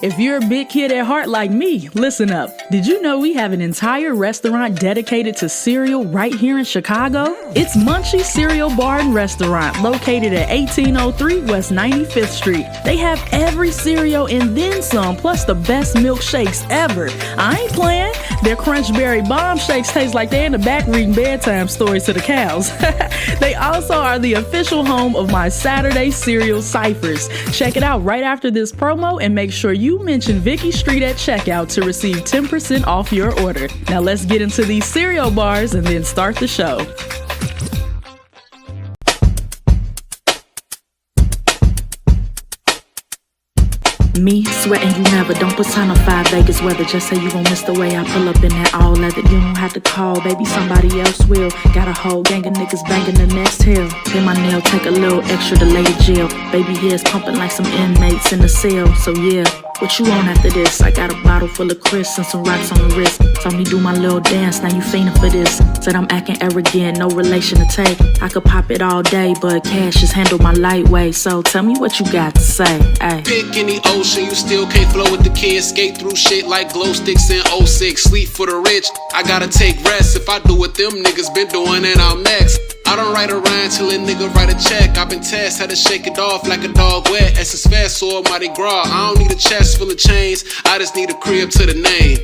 If you're a big kid at heart like me, listen up. Did you know we have an entire restaurant dedicated to cereal right here in Chicago? It's Munchie Cereal Bar and Restaurant, located at 1803 West 95th Street. They have every cereal and then some, plus the best milkshakes ever. I ain't playing. Their Crunch Berry Bomb Shakes taste like they're in the back reading bedtime stories to the cows. They also are the official home of my Saturday cereal ciphers. Check it out right after this promo and make sure you mention Vicki Street at checkout to receive 10% off your order. Now let's get into these cereal bars and then start the show. Me, sweating you never, don't personify Vegas weather. Just say you gon' miss the way I pull up in that all leather. You don't have to call, baby, somebody else will. Got a whole gang of niggas banging the next hill. Pin my nail, take a little extra to lay the jail. Baby hair's pumping like some inmates in the cell. So yeah, what you on after this? I got a bottle full of Chris and some rocks on the wrist. Told me do my little dance, now you fiending for this. Said I'm acting arrogant, no relation to take. I could pop it all day, but cash is handle my lightweight. So tell me what you got to say, ayy. Pick any ocean, you still can't flow with the kids. Skate through shit like glow sticks in '06. Sleep for the rich, I gotta take rest. If I do what them niggas been doing, then I'm next. I don't write a rhyme till a nigga write a check. I've been tasked, had to shake it off like a dog wet. SS fast or Mardi Gras. I don't need a chest full of chains, I just need a crib to the name.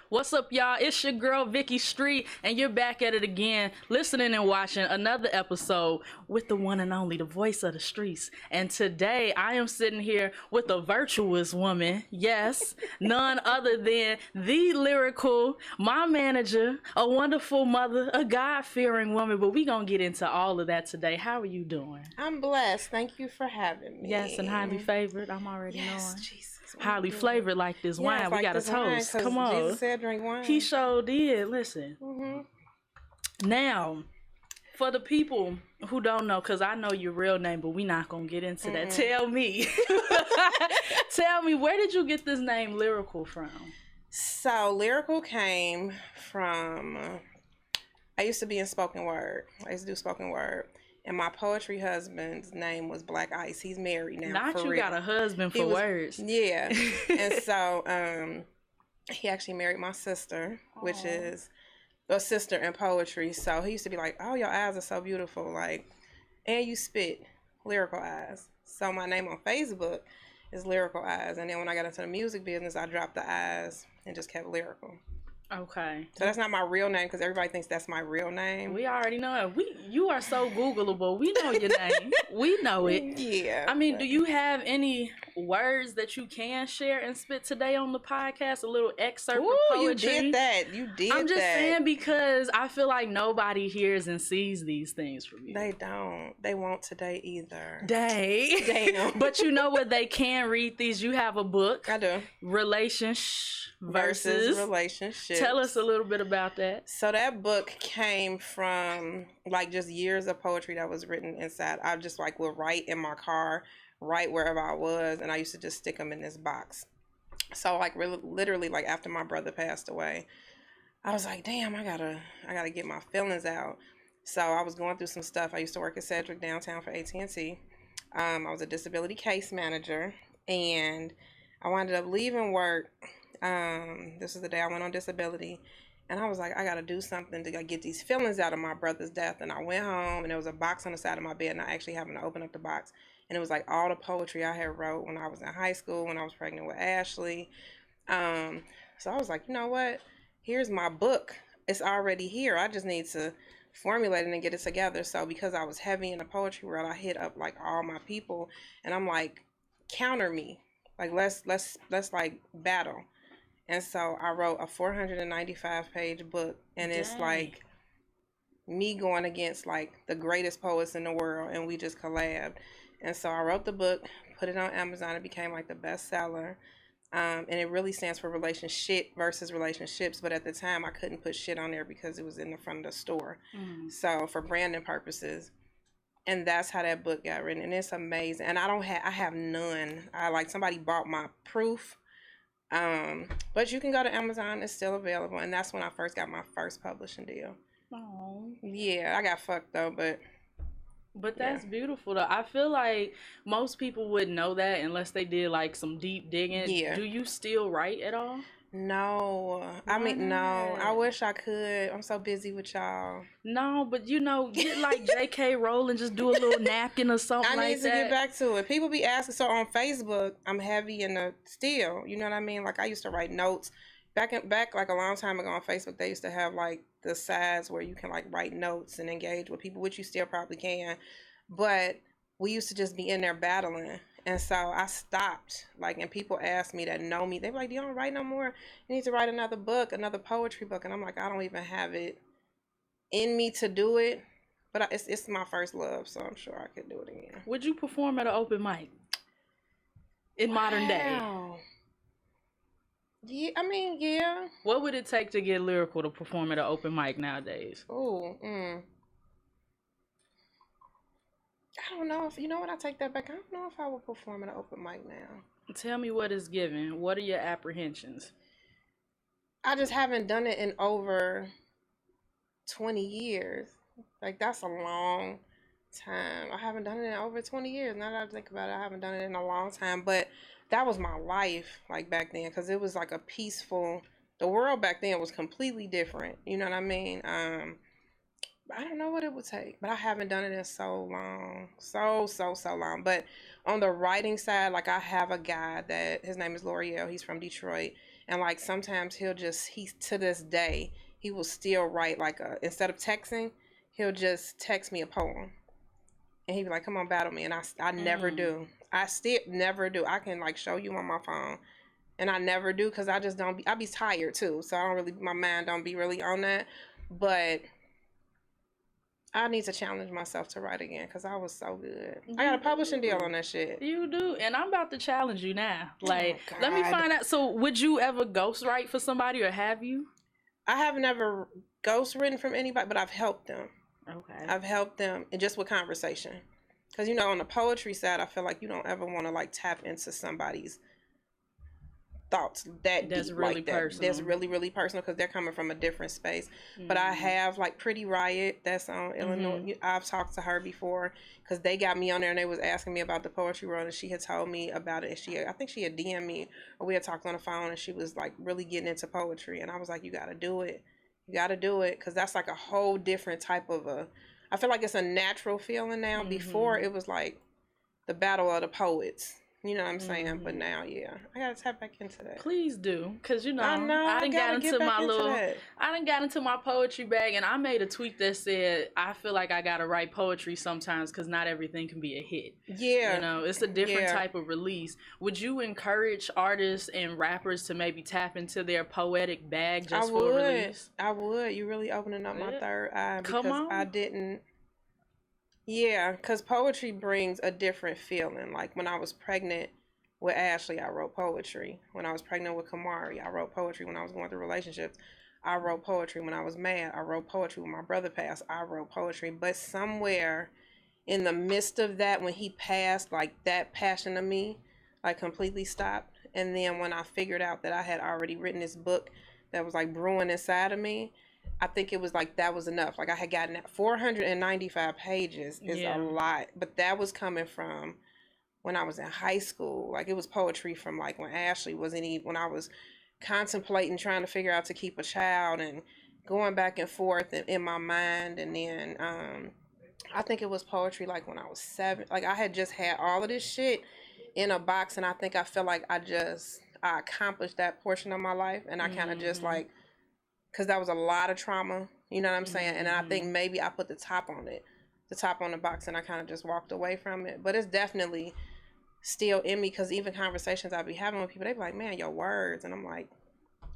What's up, y'all? It's your girl Vicki Street, and you're back at it again, listening and watching another episode with the one and only, the voice of the streets. And today, I am sitting here with a virtuous woman. Yes, none other than the Lyrical, my manager, a wonderful mother, a God-fearing woman. But we gonna get into all of that today. How are you doing? I'm blessed. Thank you for having me. Yes, and highly favored. I'm already knowing. Jesus. Highly flavored like this wine. It's we like got a this wine, toast. 'cause Come on. Jesus said drink wine. He sure did. Listen. Now, for the people who don't know, because I know your real name, but we not going to get into that. Tell me. Tell me, where did you get this name Lyrical from? So, Lyrical came from, I used to be in spoken word. I used to do spoken word. And my poetry husband's name was Black Ice. He's married now. Not for you real. got a husband for words. Yeah. And so he actually married my sister, which is a sister in poetry. So he used to be like, oh, your eyes are so beautiful. Like, and you spit, Lyrical Eyes. So my name on Facebook is Lyrical Eyes. And then when I got into the music business, I dropped the eyes and just kept Lyrical. Okay. So that's not my real name because everybody thinks that's my real name. We already know it. You are so Googleable. We know your name. We know it. Yeah. I mean, do you have any words that you can share and spit today on the podcast? A little excerpt of poetry? You did that. I'm just saying because I feel like nobody hears and sees these things from you. They don't. They won't today either. Damn. But you know what? They can read these. You have a book. I do. Relationship versus relationship. Tell us a little bit about that. So that book came from like just years of poetry that was written inside. I just like would write in my car, write wherever I was, and I used to just stick them in this box. So like literally like after my brother passed away, I was like, damn, I gotta get my feelings out. So I was going through some stuff. I used to work at Cedric downtown for AT&T. I was a disability case manager, and I wound up leaving work. This is the day I went on disability, and I was like, I gotta do something to get these feelings out of my brother's death. And I went home, and there was a box on the side of my bed, and I actually happened to open up the box, and it was like all the poetry I had wrote when I was in high school, when I was pregnant with Ashley. So I was like, you know what? Here's my book. It's already here. I just need to formulate it and get it together. So because I was heavy in the poetry world, I hit up like all my people, and I'm like, counter me. Like let's like battle. And so I wrote a 495-page book, and it's like me going against like the greatest poets in the world, and we just collabed. And so I wrote the book, put it on Amazon. It became like the bestseller. And it really stands for relationship versus relationships. But at the time, I couldn't put shit on there because it was in the front of the store. So for branding purposes. And that's how that book got written. And it's amazing. And I have none. Somebody bought my proof. But you can go to Amazon. It's still available. And that's when I first got my first publishing deal. Oh. Yeah, I got fucked though, but But that's beautiful though. I feel like most people wouldn't know that unless they did like some deep digging. Yeah. Do you still write at all? No, I Why mean, no. I not? wish I could. I'm so busy with y'all. No, but get like J.K. Rowling, just do a little napkin or something I need like to that. get back to it. People be asking. So on Facebook, I'm heavy in the still. You know what I mean? Like I used to write notes back like a long time ago on Facebook. They used to have like the sides where you can like write notes and engage with people, which you still probably can. But we used to just be in there battling. And so I stopped. Like, and people ask me that know me. They be like, "You don't write no more. You need to write another book, another poetry book." And I'm like, I don't even have it in me to do it. But it's my first love, so I'm sure I could do it again. Would you perform at an open mic in modern day? Yeah, I mean, yeah. What would it take to get Lyrical to perform at an open mic nowadays? Oh, I don't know if you know what. I take that back. I don't know if I would perform at an open mic now. Tell me what is given. What are your apprehensions? I just haven't done it in over 20 years. Like that's a long time. I haven't done it in over 20 years. Now that I think about it, I haven't done it in a long time. But that was my life, like back then, because it was like a peaceful. The world back then was completely different. You know what I mean? I don't know what it would take, but I haven't done it in so long, so long. But on the writing side, like I have a guy that his name is L'Oreal. He's from Detroit, and like sometimes he's to this day he will still write like instead of texting, he'll just text me a poem, and he'd be like, "Come on, battle me," and I never do. I still never do. I can like show you on my phone, and I never do because I just don't. I be tired too, so I don't really. My mind don't be really on that, but I need to challenge myself to write again because I was so good. I got a publishing deal on that shit. You do, and I'm about to challenge you now. Like, Oh, let me God. find out. So, would you ever ghostwrite for somebody, or have you? I have never ghostwritten from anybody, but I've helped them. Okay. I've helped them, and just with conversation. Because, you know, on the poetry side, I feel like you don't ever want to, like, tap into somebody's thoughts That's deep really like that. personal. That's really personal because they're coming from a different space. But I have like Pretty Riot that's on Illinois. I've talked to her before because they got me on there and they was asking me about the poetry world and she had told me about it. And I think she had DM'd me or we had talked on the phone and she was like really getting into poetry and I was like, you got to do it. You got to do it because that's like a whole different type of I feel like it's a natural feeling now. Before it was like the battle of the poets. You know what I'm saying? But now, yeah, I gotta tap back into that. Please do, cause you know I done got into my poetry bag, and I made a tweet that said I feel like I gotta write poetry sometimes, cause not everything can be a hit. Yeah, you know, it's a different type of release. Would you encourage artists and rappers to maybe tap into their poetic bag just for a release? I would. You really opening up my third eye because Come on. I didn't. Yeah, because poetry brings a different feeling. Like when I was pregnant with Ashley, I wrote poetry. When I was pregnant with Kamari, I wrote poetry. When I was going through relationships, I wrote poetry. When I was mad, I wrote poetry. When my brother passed, I wrote poetry. But somewhere in the midst of that, when he passed, like that passion of me, like completely stopped. And then when I figured out that I had already written this book that was like brewing inside of me, I think it was like that was enough. Like I had gotten that 495 pages is a lot, but that was coming from when I was in high school. Like it was poetry from like when Ashley wasn't even, when I was contemplating trying to figure out to keep a child and going back and forth in my mind. And then I think it was poetry like when I was 7. Like I had just had all of this shit in a box and I think I felt like I accomplished that portion of my life and I kind of just like, because that was a lot of trauma, you know what I'm saying? And I think maybe I put the top on the box, and I kind of just walked away from it. But it's definitely still in me, because even conversations I be having with people, they be like, man, your words. And I'm like,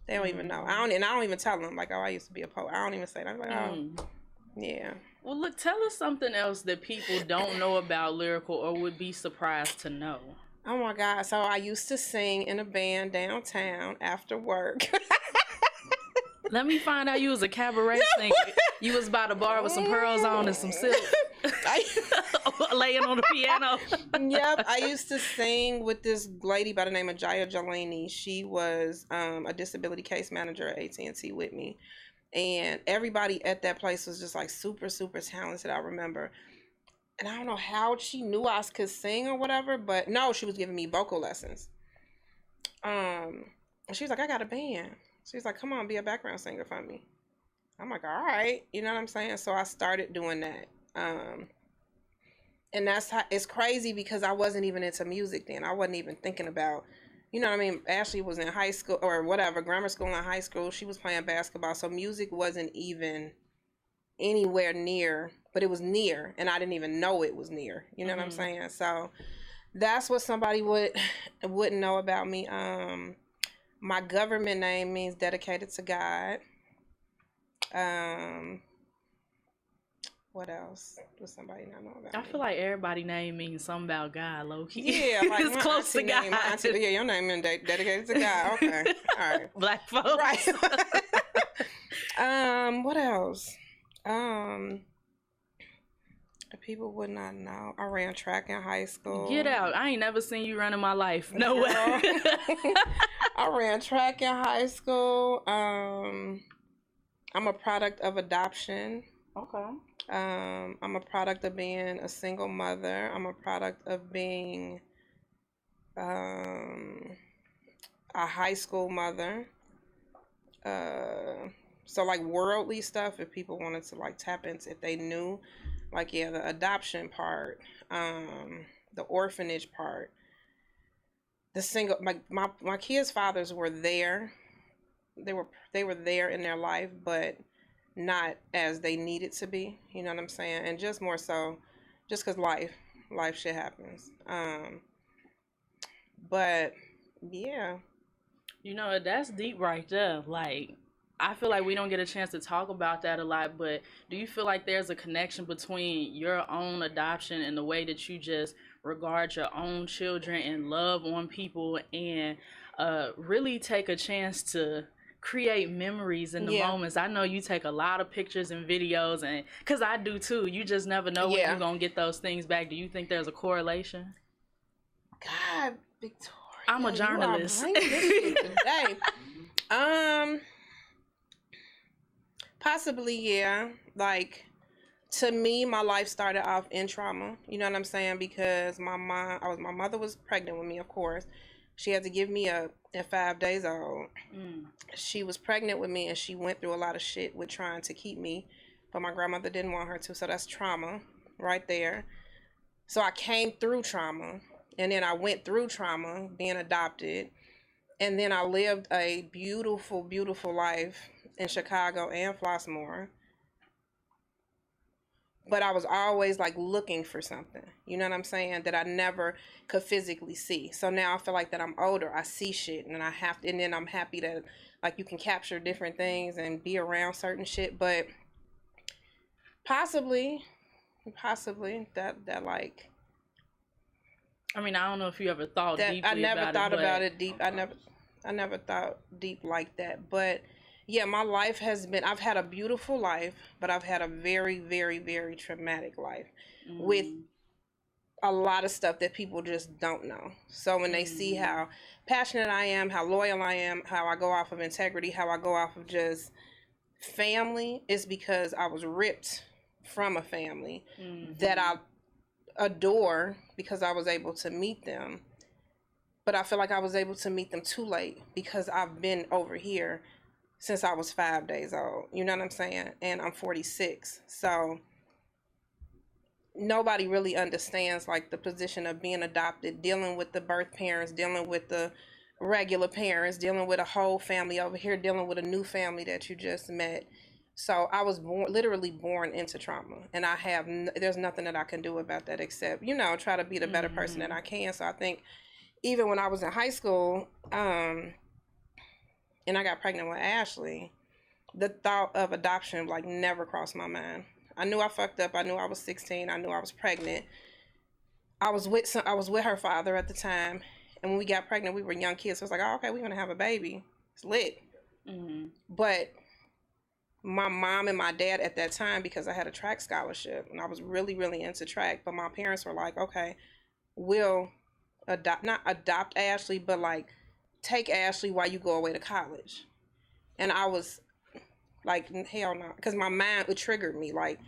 they don't even know. I don't even tell them, like, oh, I used to be a poet. I don't even say that. I'm like, oh, yeah. Well, look, tell us something else that people don't know about Lyrical or would be surprised to know. Oh, my God. So I used to sing in a band downtown after work. Let me find out you was a cabaret singer. You was by the bar with some pearls on and some silk. Laying on the piano. Yep, I used to sing with this lady by the name of Jaya Jelani. She was a disability case manager at AT&T with me. And everybody at that place was just like super, super talented, I remember. And I don't know how she knew I could sing or whatever, but no, she was giving me vocal lessons. And she was like, I got a band. She was like, come on, be a background singer for me. I'm like, all right. You know what I'm saying? So I started doing that. And that's how, it's crazy because I wasn't even into music then. I wasn't even thinking about, you know what I mean? Ashley was in high school or whatever, grammar school and high school. She was playing basketball. So music wasn't even anywhere near, but it was near. And I didn't even know it was near. You know what I'm saying? So that's what somebody wouldn't know about me. My government name means dedicated to God. What else does somebody not know about me? I feel like everybody name means something about God, low key. Yeah, like it's close to God. Yeah, your name is dedicated to God. Okay, all right. Black folks. Right. What else? People would not know. I ran track in high school. Get out. I ain't never seen you run in my life. No way. I ran track in high school. I'm a product of adoption. Okay. I'm a product of being a single mother. I'm a product of being a high school mother. So like worldly stuff, if people wanted to like tap into, if they knew, like, yeah, the adoption part, the orphanage part, the single, my kids' fathers were there. They were there in their life, but not as they needed to be. You know what I'm saying? And just more so, just because life shit happens. But yeah. You know, that's deep right there. Like, I feel like we don't get a chance to talk about that a lot, but do you feel like there's a connection between your own adoption and the way that you just regard your own children and love on people and really take a chance to create memories in the moments? I know you take a lot of pictures and videos, and because I do too. You just never know when you're going to get those things back. Do you think there's a correlation? God, Victoria. I'm a journalist. You are bringing this shit today. Possibly, yeah. Like, to me, my life started off in trauma. You know what I'm saying? Because my mother was pregnant with me, of course. She had to give me up at 5 days old. She was pregnant with me, and she went through a lot of shit with trying to keep me, but my grandmother didn't want her to. So that's trauma right there. So I came through trauma, and then I went through trauma, being adopted, and then I lived a beautiful, beautiful life in Chicago and Flossmoor. But I was always like looking for something, you know what I'm saying, that I never could physically see. So now I feel like that I'm older, I see shit, and and then I'm happy that like you can capture different things and be around certain shit. But possibly that like, I mean, I don't know if you ever thought that deeply I never about thought it, about it deep. I never thought deep like that. But yeah, my life I've had a beautiful life, but I've had a very, very, very traumatic life with a lot of stuff that people just don't know. So when they see how passionate I am, how loyal I am, how I go off of integrity, how I go off of just family, it's because I was ripped from a family that I adore because I was able to meet them. But I feel like I was able to meet them too late because I've been over here since I was 5 days old. You know what I'm saying? And I'm 46. So nobody really understands like the position of being adopted, dealing with the birth parents, dealing with the regular parents, dealing with a whole family over here, dealing with a new family that you just met. So I was literally born into trauma, and there's nothing that I can do about that except, you know, try to be the better person that I can. So I think even when I was in high school, and I got pregnant with Ashley, the thought of adoption like never crossed my mind. I knew I fucked up. I knew I was 16. I knew I was pregnant. I was with her father at the time, and when we got pregnant, we were young kids. So I was like, oh, okay, we're gonna have a baby. It's lit. But my mom and my dad at that time, because I had a track scholarship and I was really, really into track, but my parents were like, okay, we'll not adopt Ashley, but like take Ashley while you go away to college. And I was like, hell no, because my mind, it triggered me. Like,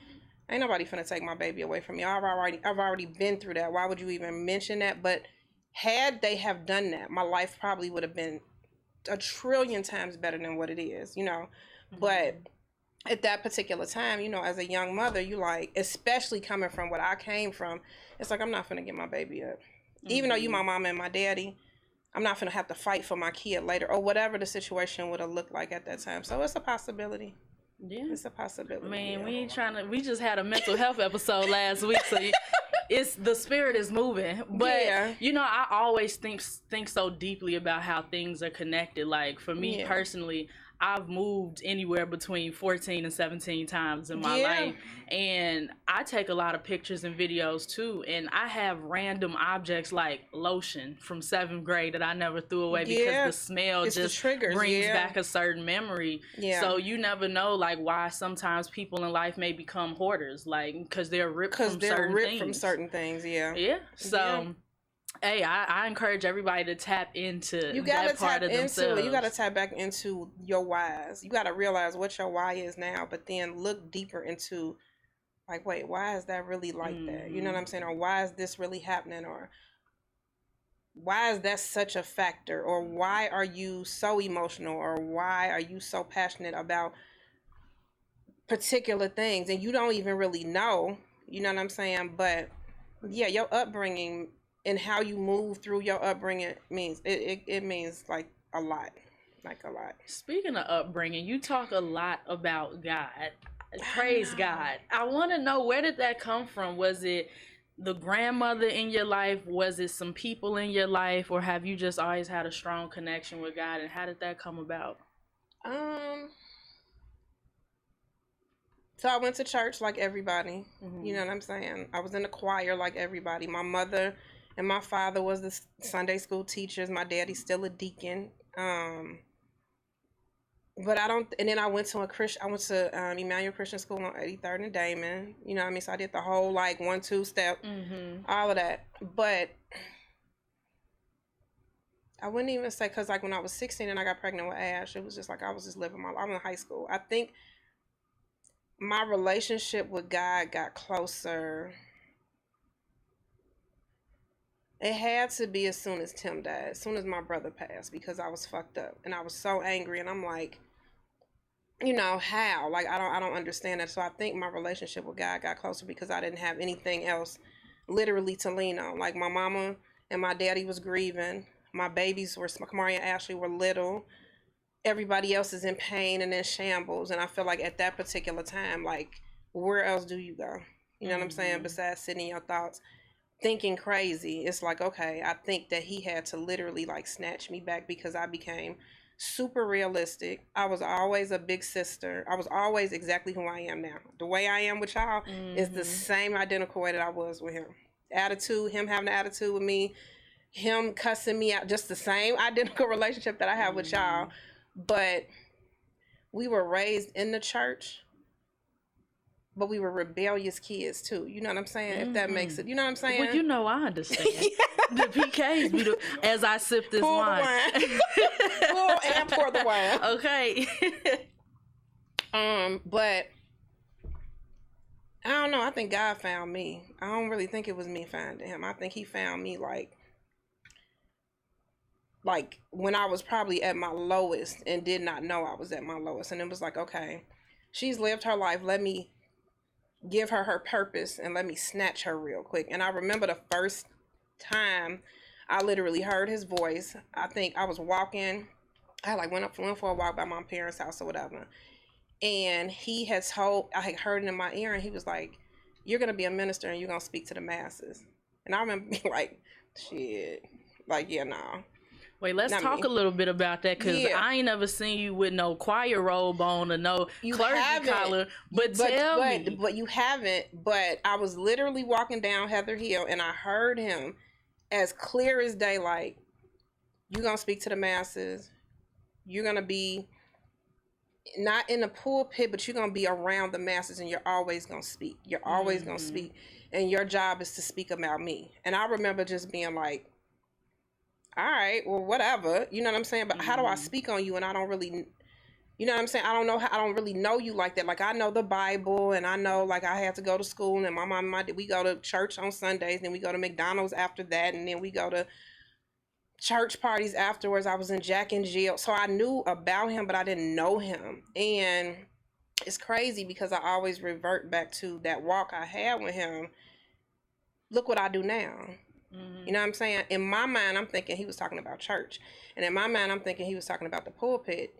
Ain't nobody finna take my baby away from me. I've already been through that. Why would you even mention that? But had they have done that, my life probably would have been a trillion times better than what it is, you know. But at that particular time, you know, as a young mother, you like, especially coming from what I came from, it's like, I'm not finna get my baby up. Even though you my mama and my daddy, I'm not finna have to fight for my kid later, or whatever the situation would have looked like at that time. So it's a possibility. Yeah, it's a possibility. I mean, we ain't trying to. We just had a mental health episode last week, so it's the spirit is moving. But you know, I always think so deeply about how things are connected. Like for me personally, I've moved anywhere between 14 and 17 times in my life, and I take a lot of pictures and videos too, and I have random objects like lotion from 7th grade that I never threw away because the smell just brings back a certain memory. So you never know like why sometimes people in life may become hoarders, like because they're ripped from certain things. So hey, I encourage everybody to tap into that part of themselves. You got to tap back into your whys. You got to realize what your why is now, but then look deeper into, like, wait, why is that really like that? You know what I'm saying? Or why is this really happening? Or why is that such a factor? Or why are you so emotional? Or why are you so passionate about particular things? And you don't even really know, you know what I'm saying? But yeah, your upbringing and how you move through your upbringing means it means like a lot. Speaking of upbringing, you talk a lot about God. Praise God. I want to know, where did that come from? Was it the grandmother in your life? Was it some people in your life? Or have you just always had a strong connection with God? And how did that come about? So I went to church like everybody. You know what I'm saying? I was in the choir like everybody. My mother and my father was the Sunday school teachers. My daddy's still a deacon. But I don't. And then I went to Emmanuel Christian School on 83rd and Damon. You know what I mean? So I did the whole like 1-2 step, all of that. But I wouldn't even say, because like when I was 16 and I got pregnant with Ash, it was just like I was just living my life. I was in high school. I think my relationship with God got closer. It had to be as soon as Tim died, as soon as my brother passed, because I was fucked up and I was so angry, and I'm like, you know, how? Like I don't understand that. So I think my relationship with God got closer because I didn't have anything else literally to lean on. Like my mama and my daddy was grieving. My babies were, Kamari and Ashley were little. Everybody else is in pain and in shambles, and I feel like at that particular time, like, where else do you go? You know what I'm saying? Besides sitting in your thoughts, thinking crazy. It's like, okay, I think that he had to literally like snatch me back because I became super realistic. I was always a big sister. I was always exactly who I am now. The way I am with y'all is the same identical way that I was with him. Attitude, him having an attitude with me, him cussing me out, just the same identical relationship that I have with y'all. But we were raised in the church, but we were rebellious kids too. You know what I'm saying? If that makes it, you know what I'm saying? Well, you know, I understand. The PKs be as I sip this wine. Pull and pour the wine. Okay. But I don't know. I think God found me. I don't really think it was me finding him. I think he found me like when I was probably at my lowest and did not know I was at my lowest. And it was like, okay, she's lived her life. Let me give her her purpose and let me snatch her real quick. And I remember the first time I literally heard his voice. I think I was walking. I like went for a walk by my parents' house or whatever. And I had heard it in my ear, and he was like, you're going to be a minister and you're going to speak to the masses. And I remember being like, shit, like, yeah, nah. Wait, let's talk a little bit about that, because I ain't never seen you with no choir robe on or no clergy collar. But tell me. But you haven't. But I was literally walking down Heather Hill, and I heard him as clear as daylight. You're going to speak to the masses. You're going to be not in the pulpit, but you're going to be around the masses, and you're always going to speak. You're always going to speak. And your job is to speak about me. And I remember just being like, all right, well, whatever. You know what I'm saying? But how do I speak on you and I don't really You know what I'm saying? I don't know how, I don't really know you like that. Like, I know the Bible, and I know, like, I had to go to school, and my mom and my dad, we go to church on Sundays, then we go to McDonald's after that, and then we go to church parties afterwards. I was in Jack and Jill. So I knew about him, but I didn't know him. And it's crazy because I always revert back to that walk I had with him. Look what I do now. You know what I'm saying? In my mind, I'm thinking he was talking about church. And in my mind, I'm thinking he was talking about the pulpit.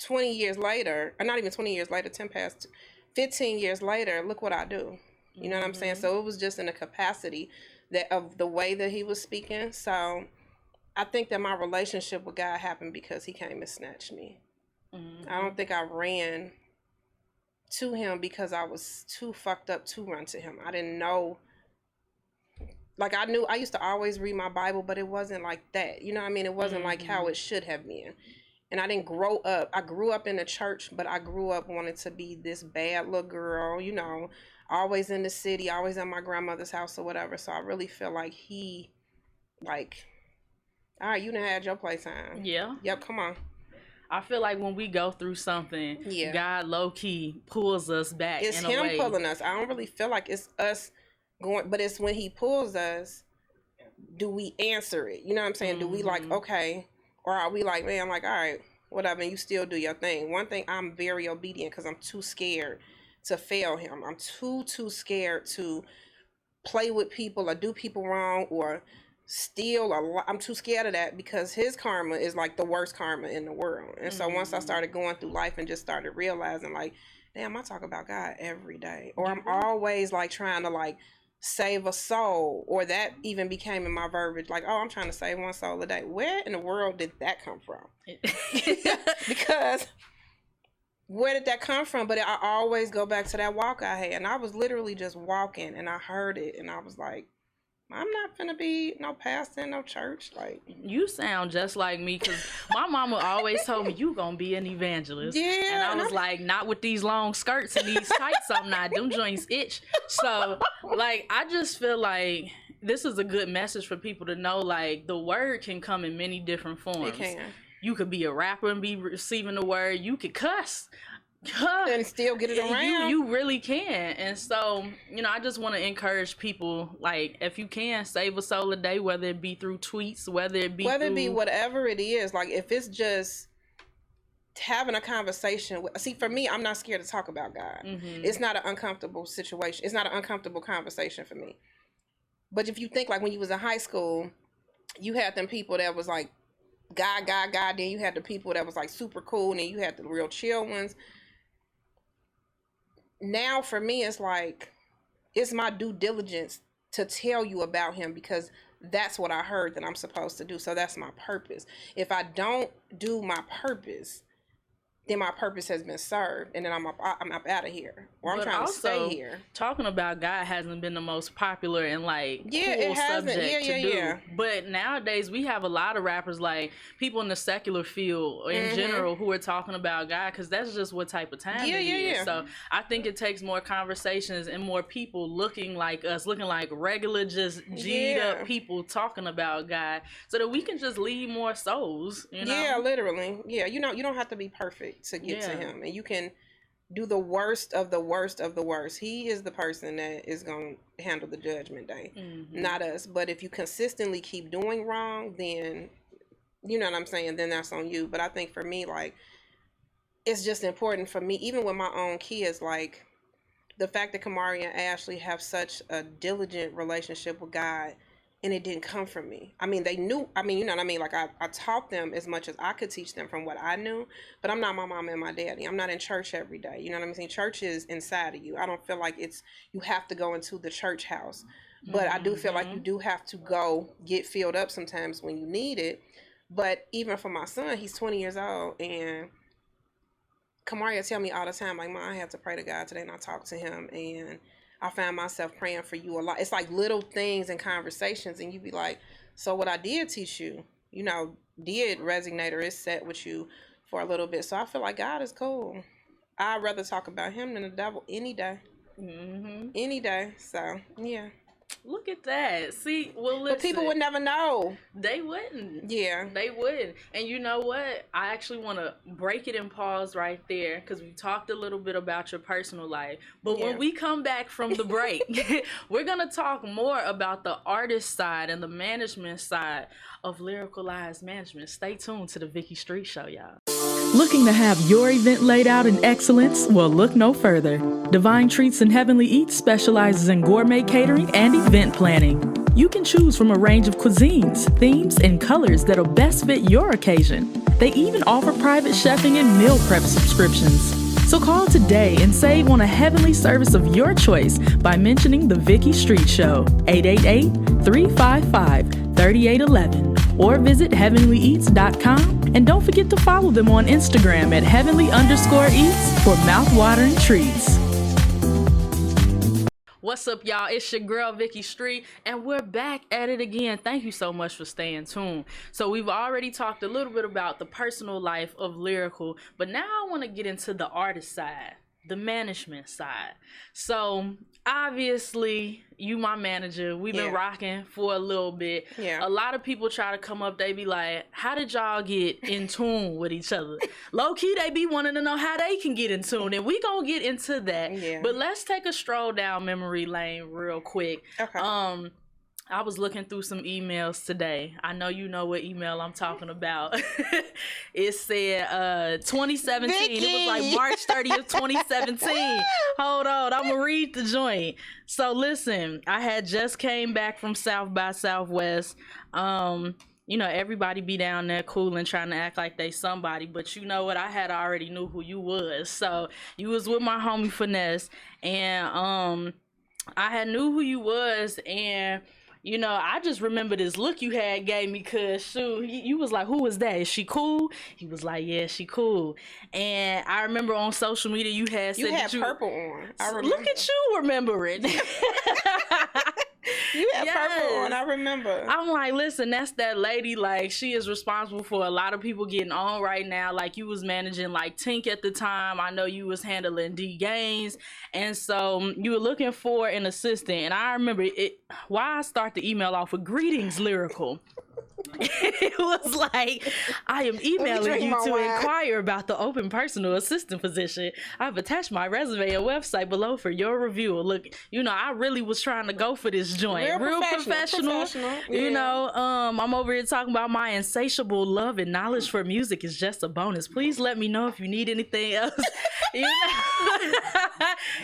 20 years later, or not even 20 years later, 15 years later, look what I do. You know what I'm saying? So it was just in the capacity that of the way that he was speaking. So I think that my relationship with God happened because he came and snatched me. I don't think I ran to him because I was too fucked up to run to him. I didn't know. Like, I used to always read my Bible, but it wasn't like that. You know what I mean? It wasn't like how it should have been. And I didn't grow up. I grew up in the church, but I grew up wanting to be this bad little girl, you know, always in the city, always at my grandmother's house or whatever. So I really feel like he, like, all right, you done had your playtime. Yeah. Yep, come on. I feel like when we go through something, God low-key pulls us back It's in a him way. pulling us. I don't really feel like it's us going, but it's when he pulls us, do we answer it? You know what I'm saying? Do we like, okay, or are we like, man, I'm like, all right, whatever, and you still do your thing. One thing, I'm very obedient because I'm too scared to fail him. I'm too scared to play with people or do people wrong or steal I'm too scared of that because his karma is like the worst karma in the world. And so once I started going through life and just started realizing, like, damn, I talk about God every day, or I'm always like trying to like save a soul, or that even became in my verbiage, like, oh, I'm trying to save one soul a day. Where in the world did that come from? Because where did that come from? But I always go back to that walk I had, and I was literally just walking, and I heard it, and I was like, I'm not gonna be no pastor in no church. Like, you sound just like me, because my mama always told me you gonna be an evangelist. Yeah, and I was like, not with these long skirts and these tights. I'm not. Them joints itch. So, like, I just feel like this is a good message for people to know. Like, the word can come in many different forms. It can. You could be a rapper and be receiving the word. You could cuss. And still get it around. You really can. And so, you know, I just want to encourage people, like, if you can, save a soul a day, whether it be through tweets, whether it be whatever it is. Like, if it's just having a conversation with, see, for me, I'm not scared to talk about God. It's not an uncomfortable situation. It's not an uncomfortable conversation for me. But if you think, like, when you was in high school, you had them people that was like God, then you had the people that was like super cool, and then you had the real chill ones. Now for me, it's like, it's my due diligence to tell you about him because that's what I heard that I'm supposed to do. So that's my purpose. If I don't do my purpose, then my purpose has been served, and then I'm up out of here, or I'm trying to stay here. Talking about God hasn't been the most popular and like cool subject to do. But nowadays we have a lot of rappers, like people in the secular field or in general, who are talking about God, because that's just what type of time it is. So I think it takes more conversations and more people looking like us, looking like regular, just G'd up people talking about God, so that we can just lead more souls. You know? Yeah, literally. Yeah, you know, you don't have to be perfect to get to him, and you can do the worst of the worst of the worst. He is the person that is going to handle the judgment day, not us. But if you consistently keep doing wrong, then, you know what I'm saying, then that's on you. But I think for me, like, it's just important for me, even with my own kids, like the fact that Kamari and Ashley have such a diligent relationship with God, and it didn't come from me. I mean, they knew, I mean, you know what I mean? Like, I taught them as much as I could teach them from what I knew, but I'm not my mom and my daddy. I'm not in church every day. You know what I'm saying? Church is inside of you. I don't feel like you have to go into the church house, but I do feel like you do have to go get filled up sometimes when you need it. But even for my son, he's 20 years old, and Kamari will tell me all the time, like, Mom, I had to pray to God today, and I talked to him, and I found myself praying for you a lot. It's like little things and conversations, and you be like, so what I did teach you, you know, did resonate or is set with you for a little bit. So I feel like God is cool. I'd rather talk about him than the devil any day. Any day. So, yeah. Look at that. See, well, listen. But people would never know. They wouldn't. Yeah. They wouldn't. And you know what? I actually want to break it and pause right there because we talked a little bit about your personal life. But when we come back from the break, we're going to talk more about the artist side and the management side of Lyrical Lives Management. Stay tuned to the Vicki Street Show, y'all. Looking to have your event laid out in excellence? Well, look no further. Divine Treats and Heavenly Eats specializes in gourmet catering and event planning. You can choose from a range of cuisines, themes, and colors that'll best fit your occasion. They even offer private chefing and meal prep subscriptions. So call today and save on a heavenly service of your choice by mentioning the Vicki Street Show, 888-355-3811, or visit heavenlyeats.com. And don't forget to follow them on Instagram at heavenly_eats for mouth-watering treats. What's up, y'all? It's your girl, Vicki Street, and we're back at it again. Thank you so much for staying tuned. So we've already talked a little bit about the personal life of Lyrical, but now I want to get into the artist side, the management side. So obviously, you my manager. We've been rocking for a little bit. Yeah. A lot of people try to come up, they be like, how did y'all get in tune with each other? Low-key, they be wanting to know how they can get in tune, and we gonna get into that. Yeah. But let's take a stroll down memory lane real quick. Okay. I was looking through some emails today. I know you know what email I'm talking about. It said 2017. Vicki! It was like March 30th, 2017. Hold on, I'm gonna read the joint. So listen, I had just came back from South by Southwest. You know, everybody be down there cool and trying to act like they somebody, but you know what? I had already knew who you was. So you was with my homie Finesse, and I had knew who you was, and you know, I just remember this look you had gave me, cause shoot, you was like, who is that? Is she cool? He was like, yeah, she cool. And I remember on social media you had said that you purple on. I remember. Look at you remembering. You had purple on, I remember. I'm like, listen, that's that lady. Like, she is responsible for a lot of people getting on right now. Like, you was managing like Tink at the time. I know you was handling Gainz, and so you were looking for an assistant. And I remember it. Why I start the email off with greetings, Lyrical. It was like, I am emailing you to inquire about the open personal assistant position. I've attached my resume and website below for your review. Look, you know, I really was trying to go for this joint. Real professional. You know, I'm over here talking about my insatiable love and knowledge for music is just a bonus. Please let me know if you need anything else.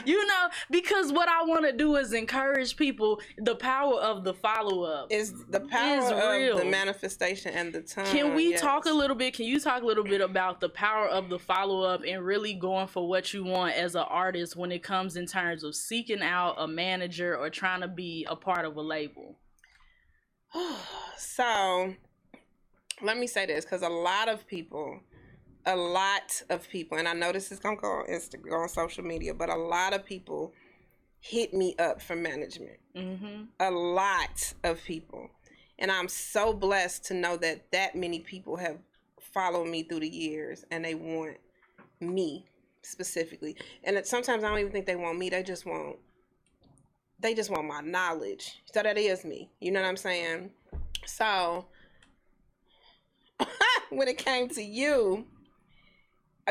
You know, because what I want to do is encourage people. The power of the follow-up is the power of the manifestation and the time. Can we talk a little bit? Can you talk a little bit about the power of the follow-up and really going for what you want as an artist when it comes in terms of seeking out a manager or trying to be a part of a label? So let me say this, because a lot of people, and I know this is gonna go on Instagram, on social media, but a lot of people hit me up for management. A lot of people. And I'm so blessed to know that many people have followed me through the years, and they want me specifically. And sometimes I don't even think they want me. They just want my knowledge. So that is me. You know what I'm saying? So when it came to you,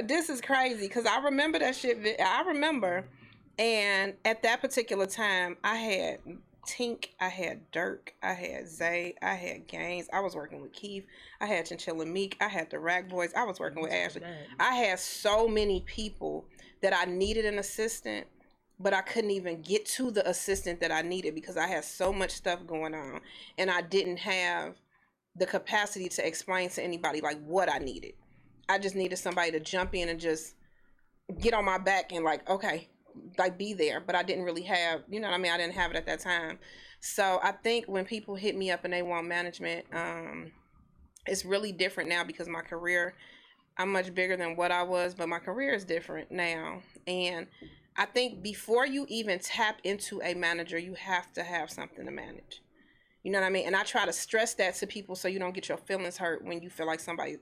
this is crazy, because I remember that shit. I remember. And at that particular time, I had Tink, I had Durk, I had Zay, I had Gainz. I was working with Keef. I had Chinchilla Meek. I had the Rack Boys. I was working with Ashley. I had so many people that I needed an assistant, but I couldn't even get to the assistant that I needed because I had so much stuff going on, and I didn't have the capacity to explain to anybody like what I needed. I just needed somebody to jump in and just get on my back and like, okay, like be there. But I didn't really have, you know what I mean? I didn't have it at that time. So I think when people hit me up and they want management, it's really different now because my career, I'm much bigger than what I was, but my career is different now. And I think before you even tap into a manager, you have to have something to manage. You know what I mean? And I try to stress that to people so you don't get your feelings hurt when you feel like somebody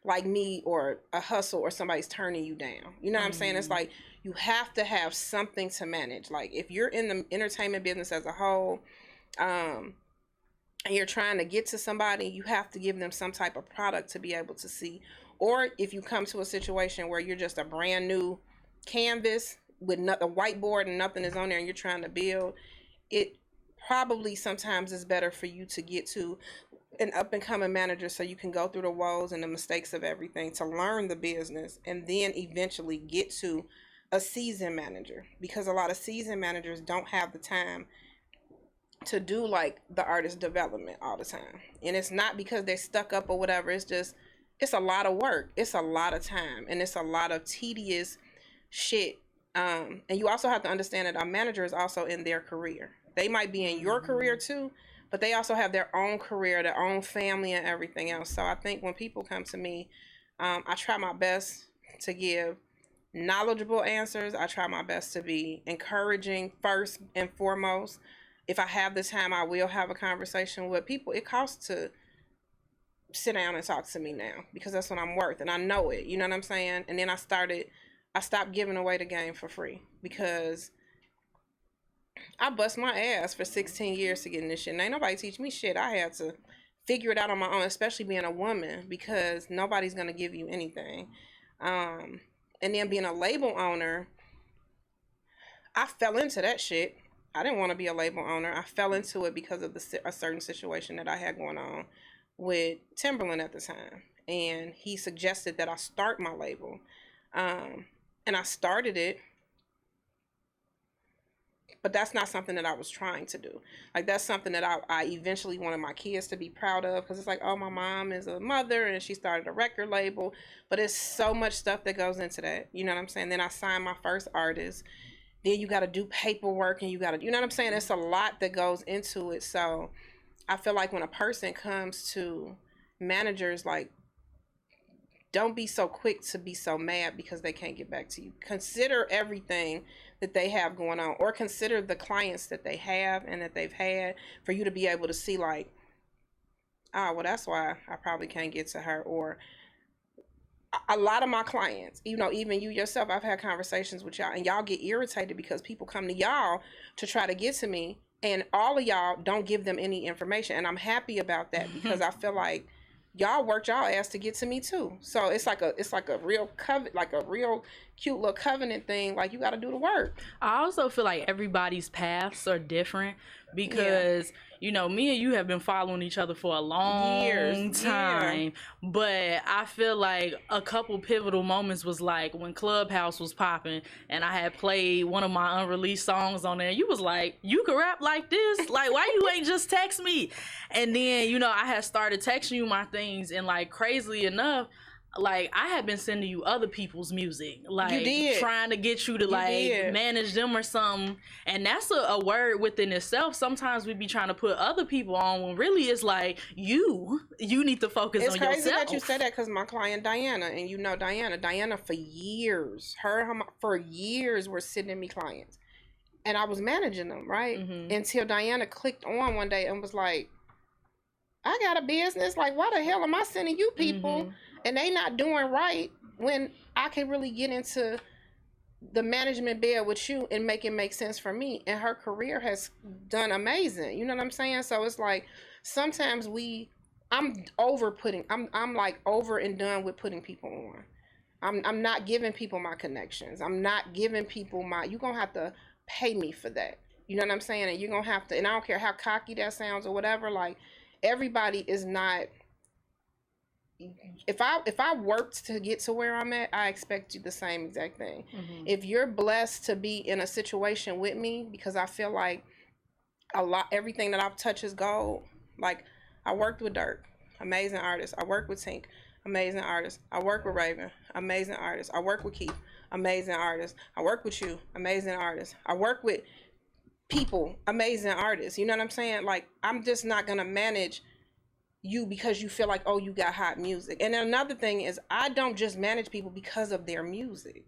like me or a hustle or somebody's turning you down. You know what I'm saying? It's like you have to have something to manage. Like if you're in the entertainment business as a whole, and you're trying to get to somebody, you have to give them some type of product to be able to see. Or if you come to a situation where you're just a brand new canvas with a whiteboard and nothing is on there and you're trying to build, it probably sometimes is better for you to get to an up and coming manager so you can go through the woes and the mistakes of everything to learn the business and then eventually get to a seasoned manager, because a lot of seasoned managers don't have the time to do like the artist development all the time. And it's not because they're stuck up or whatever, it's just it's a lot of work, it's a lot of time, and it's a lot of tedious shit. And you also have to understand that a manager is also in their career. They might be in your career too, but they also have their own career, their own family and everything else. So I think when people come to me, I try my best to give knowledgeable answers. I try my best to be encouraging first and foremost. If I have the time, I will have a conversation with people. It costs to sit down and talk to me now because that's what I'm worth, and I know it. You know what I'm saying? And then I stopped giving away the game for free because I bust my ass for 16 years to get in this shit. And ain't nobody teach me shit. I had to figure it out on my own, especially being a woman, because nobody's going to give you anything. And then being a label owner, I fell into that shit. I didn't want to be a label owner. I fell into it because of a certain situation that I had going on with Timberland at the time. And he suggested that I start my label. And I started it. But that's not something that I was trying to do. Like, that's something that I eventually wanted my kids to be proud of, because it's like, oh, my mom is a mother and she started a record label. But it's so much stuff that goes into that. You know what I'm saying? Then I signed my first artist. Then you got to do paperwork and you got to, you know what I'm saying? It's a lot that goes into it. So I feel like when a person comes to managers, like, don't be so quick to be so mad because they can't get back to you. Consider everything that they have going on, or consider the clients that they have and that they've had, for you to be able to see like, oh, well, that's why I probably can't get to her. Or a lot of my clients, you know, even you yourself, I've had conversations with y'all and y'all get irritated because people come to y'all to try to get to me, and all of y'all don't give them any information. And I'm happy about that because I feel like y'all worked y'all ass to get to me too. So it's like a real real cute little covenant thing. Like, you got to do the work. I also feel like everybody's paths are different because, you know, me and you have been following each other for a long time. Yeah. But I feel like a couple pivotal moments was like when Clubhouse was popping and I had played one of my unreleased songs on there. And you was like, you can rap like this? Like, why you ain't just text me? And then, you know, I had started texting you my things, and like, crazily enough, like, I had been sending you other people's music, like trying to get you to manage them or something. And that's a word within itself. Sometimes we be trying to put other people on when really it's like, you need to focus on yourself. It's crazy that you said that, because my client Diana, and you know Diana for years, for years were sending me clients, and I was managing them, right? Until Diana clicked on one day and was like, I got a business. Like, why the hell am I sending you people? And they not doing right when I can really get into the management bed with you and make it make sense for me. And her career has done amazing. You know what I'm saying? So it's like, sometimes I'm like over and done with putting people on. I'm not giving people my connections. I'm not giving people you're going to have to pay me for that. You know what I'm saying? And you're going to have to, and I don't care how cocky that sounds or whatever, like, everybody is not. If I worked to get to where I'm at, I expect you the same exact thing. If you're blessed to be in a situation with me, because I feel like everything that I've touched is gold. Like, I worked with Durk, amazing artist. I worked with Tink, amazing artist. I work with Rayvn, amazing artist. I work with Keef, amazing artist. I work with you, amazing artist. I work with people, amazing artists. You know what I'm saying? Like, I'm just not gonna manage you because you feel like, oh, you got hot music. And then another thing is, I don't just manage people because of their music.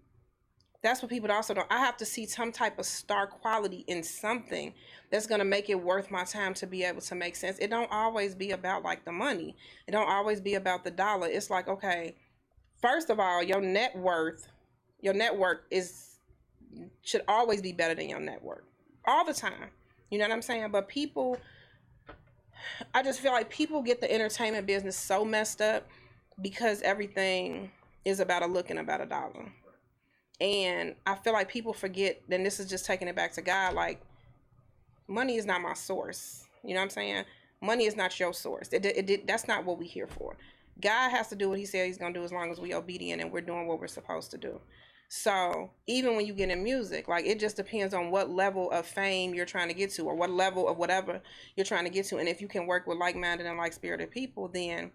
That's what people also don't. I have to see some type of star quality in something that's gonna make it worth my time to be able to make sense. It don't always be about like the money. It don't always be about the dollar. It's like, okay, first of all, your net worth should always be better than your network. All the time. You know what I'm saying? But people, I just feel like people get the entertainment business so messed up because everything is about a look and about a dollar. And I feel like people forget, and this is just taking it back to God, like, money is not my source. You know what I'm saying? Money is not your source. That's not what we're here for. God has to do what he said he's going to do as long as we're obedient and we're doing what we're supposed to do. So even when you get in music, like, it just depends on what level of fame you're trying to get to, or what level of whatever you're trying to get to. And if you can work with like-minded and like-spirited people, then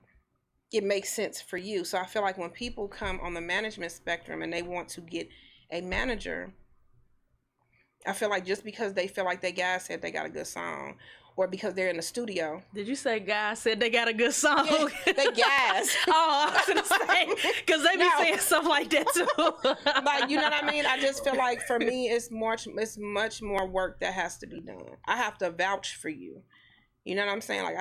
it makes sense for you. So I feel like when people come on the management spectrum and they want to get a manager, I feel like just because they feel like they guys said they got a good song, or because they're in the studio. Did you say guys said they got a good song? Yeah, they guys. Oh, I was going to say, because they be saying stuff like that too. Like, you know what I mean? I just feel like for me, it's much more work that has to be done. I have to vouch for you. You know what I'm saying? Like,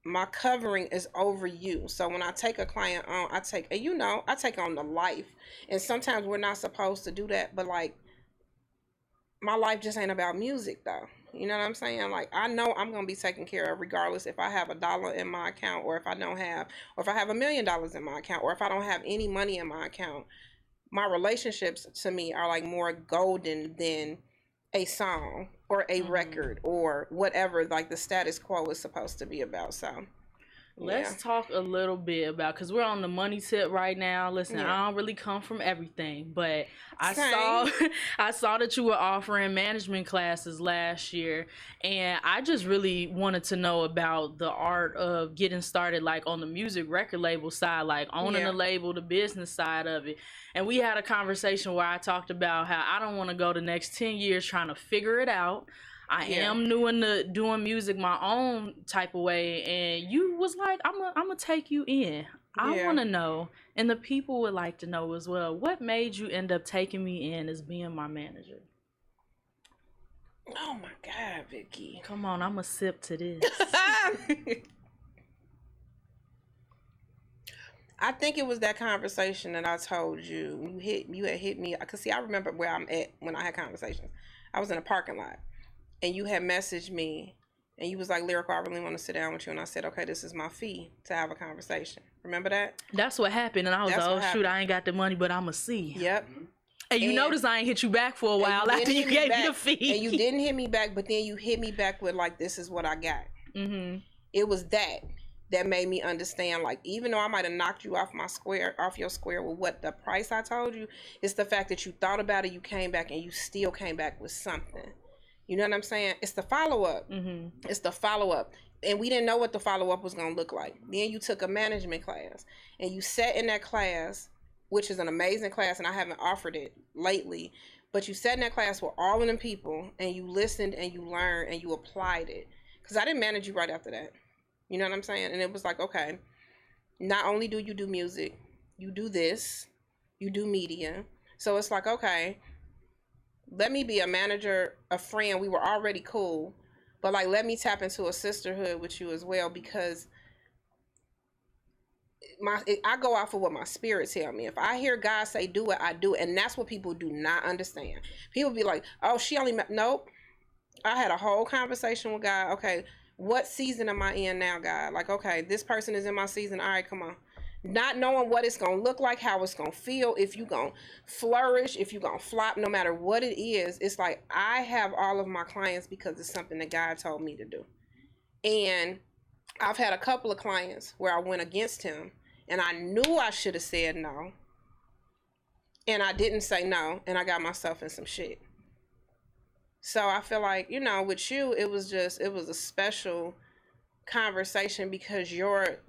my covering is over you. So when I take a client on, I take on the life. And sometimes we're not supposed to do that, but like, my life just ain't about music though. You know what I'm saying? Like, I know I'm going to be taken care of regardless if I have $1 in my account, or if I don't have, or if I have $1 million in my account, or if I don't have any money in my account. My relationships to me are like more golden than a song or a record or whatever like the status quo is supposed to be about. So let's talk a little bit about, because we're on the money tip right now. Listen, I don't really come from everything, but I saw that you were offering management classes last year, and I just really wanted to know about the art of getting started, like on the music record label side, like owning a label, the business side of it. And we had a conversation where I talked about how I don't want to go the next 10 years trying to figure it out. I am new into doing music my own type of way, and you was like, I'm gonna take you in. I want to know, and the people would like to know as well, what made you end up taking me in as being my manager? Oh my God, Vicki. Come on, I'm a sip to this. I think it was that conversation that I told you. You had hit me. Because see, I remember where I'm at when I had conversations. I was in a parking lot. And you had messaged me, and you was like, Lyrical, I really want to sit down with you. And I said, okay, this is my fee to have a conversation. Remember that? That's what happened. And I was like, oh, shoot, I ain't got the money, but I'm going to see. Yep. And you notice I ain't hit you back for a while after you gave me the fee. And you didn't hit me back, but then you hit me back with, like, this is what I got. Mm-hmm. It was that made me understand, like, even though I might have knocked you off your square with what the price I told you, it's the fact that you thought about it, you came back, and you still came back with something. You know what I'm saying? It's the follow-up. Mm-hmm. It's the follow-up. And we didn't know what the follow-up was going to look like. Then you took a management class. And you sat in that class, which is an amazing class, and I haven't offered it lately. But you sat in that class with all of them people, and you listened, and you learned, and you applied it. Because I didn't manage you right after that. You know what I'm saying? And it was like, okay, not only do you do music, you do this, you do media. So it's like, okay, let me be a manager, a friend. We were already cool, but like, let me tap into a sisterhood with you as well, because I go off of what my spirit tell me. If I hear God say do it, I do it. And that's what people do not understand. People be like, oh, she only nope. I had a whole conversation with God. Okay, what season am I in now, God? Like, okay, this person is in my season. All right, come on. Not knowing what it's going to look like, how it's going to feel, if you're going to flourish, if you're going to flop, no matter what it is. It's like, I have all of my clients because it's something that God told me to do. And I've had a couple of clients where I went against him, and I knew I should have said no. And I didn't say no, and I got myself in some shit. So I feel like, you know, with you, it was a special conversation, because you're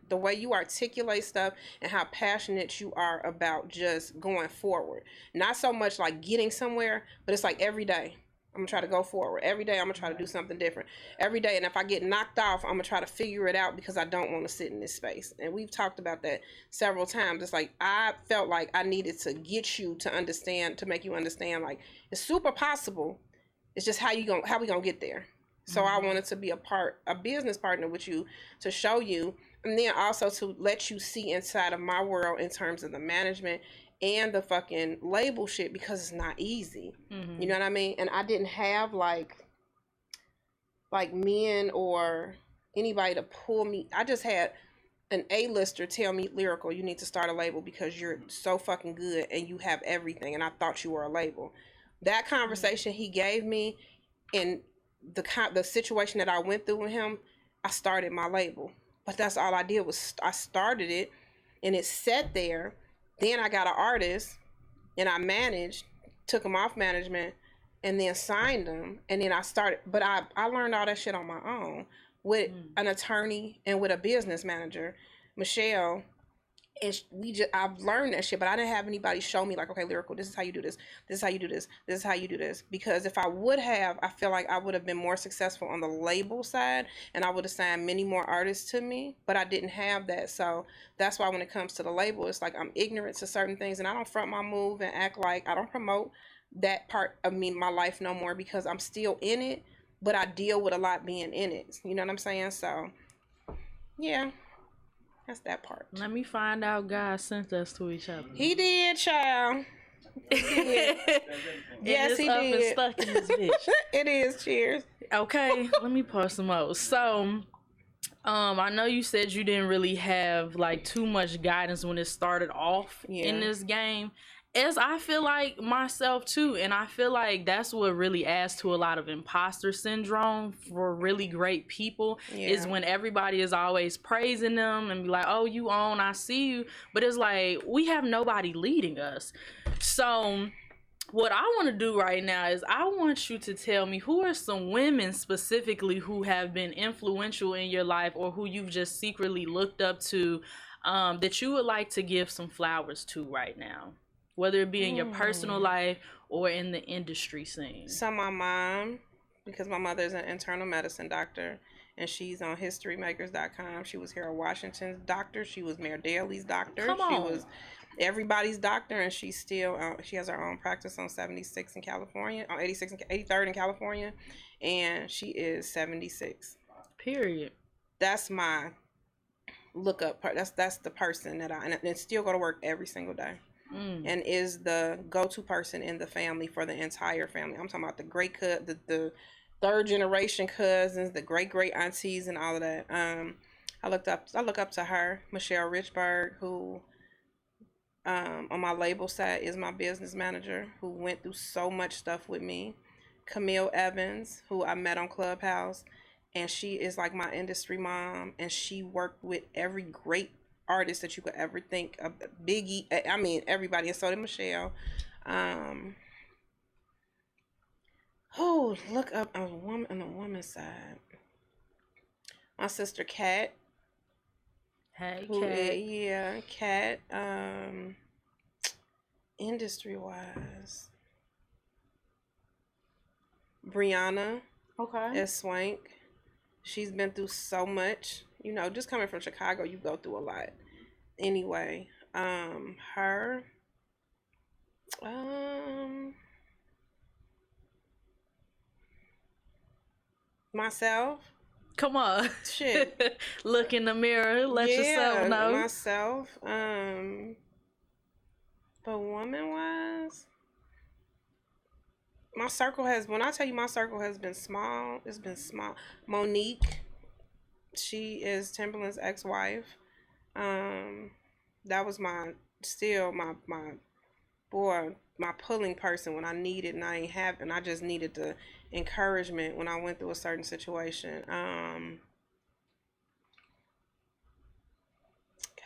the way you articulate stuff and how passionate you are about just going forward. Not so much like getting somewhere, but it's like every day I'm gonna try to go forward. Every day I'm gonna try to do something different. Every day, and if I get knocked off, I'm gonna try to figure it out, because I don't want to sit in this space. And we've talked about that several times. It's like, I felt like I needed to get you to understand, to make you understand, like, it's super possible. It's just how we gonna get there. So I wanted to be a business partner with you, to show you, and then also to let you see inside of my world in terms of the management and the fucking label shit, because it's not easy. Mm-hmm. You know what I mean? And I didn't have like like men or anybody to pull me. I just had an A-lister tell me, Lyrical, you need to start a label because you're so fucking good and you have everything, and I thought you were a label. That conversation he gave me, and the situation that I went through with him, I started my label. But that's all I did was I started it, and it sat there. Then I got an artist, and I managed, took him off management, and then signed him. And then I started, but I learned all that shit on my own with an attorney and with a business manager, Michelle. And I've learned that shit, but I didn't have anybody show me like, okay, Lyrical, this is how you do this. This is how you do this. This is how you do this. Because if I would have, I feel like I would have been more successful on the label side, and I would have signed many more artists to me, but I didn't have that. So that's why when it comes to the label, it's like I'm ignorant to certain things, and I don't front my move and act like I don't promote that part of me, my life no more, because I'm still in it, but I deal with a lot being in it. You know what I'm saying? So, yeah. That's that part. Let me find out God sent us to each other. He did, child. He did. Yes, he did. And stuck in this bitch. It is. Cheers. Okay, let me pour some more. So, I know you said you didn't really have like too much guidance when it started off in this game. As I feel like myself too, and I feel like that's what really adds to a lot of imposter syndrome for really great people is when everybody is always praising them and be like, oh, you own, I see you. But it's like, we have nobody leading us. So what I want to do right now is I want you to tell me who are some women specifically who have been influential in your life or who you've just secretly looked up to that you would like to give some flowers to right now. Whether it be in your personal life or in the industry scene. So my mom, because my mother's an internal medicine doctor, and she's on historymakers.com. She was Harold Washington's doctor. She was Mayor Daley's doctor. Come on. She was everybody's doctor, and she's still, she has her own practice on 76 in California, on 83rd in California, and she is 76. Period. That's my look up. That's the person that and still go to work every single day. And is the go-to person in the family for the entire family. I'm talking about the third generation cousins, the great aunties, and all of that. I look up to her, Michelle Richburg, who on my label side is my business manager, who went through so much stuff with me. Camille Evans, who I met on Clubhouse, and she is like my industry mom, and she worked with every great artist that you could ever think of. Biggie, I mean everybody, and so did Michelle. Look up a woman on the woman's side. My sister Kat. Hey, Kat. Industry wise, Brianna. Okay. Swank. She's been through so much. You know, just coming from Chicago, you go through a lot. Anyway, her, myself. Come on. Shit. Look in the mirror. Let yourself know. Myself. But woman-wise, my circle when I tell you my circle has been small, it's been small. Monique. She is Timberland's ex-wife. That was my pulling person when I needed, and I ain't have, and I just needed the encouragement when I went through a certain situation.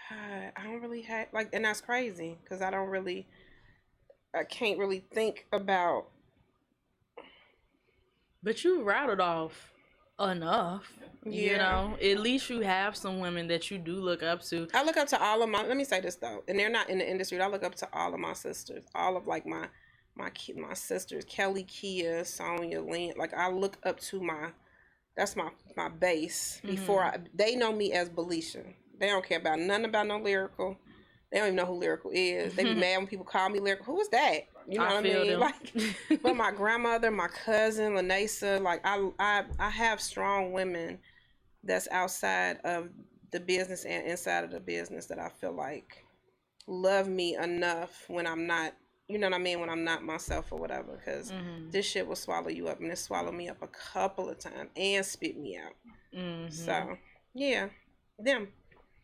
God, I don't really have and that's crazy because I can't really think about. But you rattled off enough. You know, at least you have some women that you do look up to. I look up to all of let me say this though, and they're not in the industry. I look up to all of my sisters, all of like my sisters, Kelly, Kia, Sonia, Lynn. Like I look up to that's my base. Before they know me as Belisha. They don't care about nothing about no Lyrical. They don't even know who Lyrical is. They be mad when people call me Lyrical. Who is that? You know what I mean? Them. Like, but my grandmother, my cousin, Lanae, like I have strong women that's outside of the business and inside of the business that I feel like love me enough when I'm not you know what I mean, when I'm not myself or whatever, because this shit will swallow you up, and it swallowed me up a couple of times and spit me out. So, yeah, them.